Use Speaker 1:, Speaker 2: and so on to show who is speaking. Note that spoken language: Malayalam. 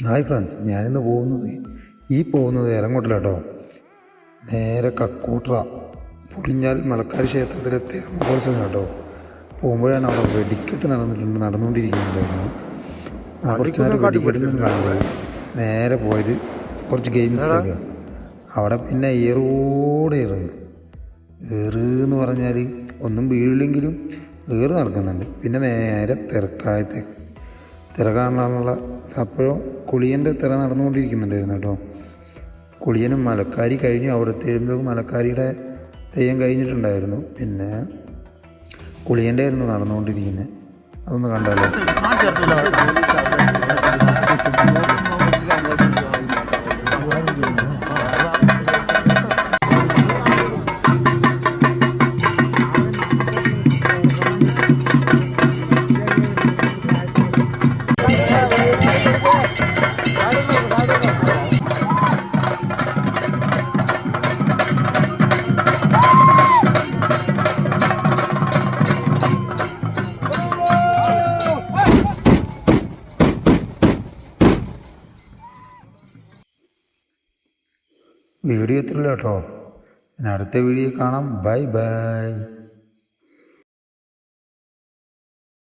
Speaker 1: ഹായ് ഫ്രണ്ട്സ്, ഞാനിന്ന് പോകുന്നത് ഇറങ്ങോട്ടില്ല നേരെ കക്കൂട്ര പുളിഞ്ഞാൽ മലക്കാരി ക്ഷേത്രത്തിലെ തിരുമഹോത്സവം കേട്ടോ. പോകുമ്പോഴാണ് അവിടെ വെടിക്കെട്ട് നടന്നുകൊണ്ടിരിക്കുന്നുണ്ടായിരുന്നു. കുറച്ച് നേരം വെടിക്കെട്ടൊന്നും കണ്ട് നേരെ പോയത് കുറച്ച് ഗെയിംസിലേക്ക്. അവിടെ പിന്നെ എന്ന് പറഞ്ഞാൽ ഒന്നും വീഴില്ലെങ്കിലും നടക്കുന്നുണ്ട്. പിന്നെ നേരെ തിര കാണാനുള്ള അപ്പോഴും കുളിയൻ്റെ തിര നടന്നുകൊണ്ടിരിക്കുന്നുണ്ടായിരുന്നു കേട്ടോ. കുളിയനും മലക്കാരി കഴിഞ്ഞു. അവിടെ എത്തുമ്പോഴേക്കും മലക്കാരിയുടെ തെയ്യം കഴിഞ്ഞിട്ടുണ്ടായിരുന്നു. പിന്നെ കുളിയൻ്റെ ആയിരുന്നു നടന്നുകൊണ്ടിരിക്കുന്നത്. അതൊന്ന് കണ്ടാലോ. വീഡിയോ എത്തില്ല കേട്ടോ. പിന്നെ അടുത്ത വീഡിയോ കാണാം. Bye bye.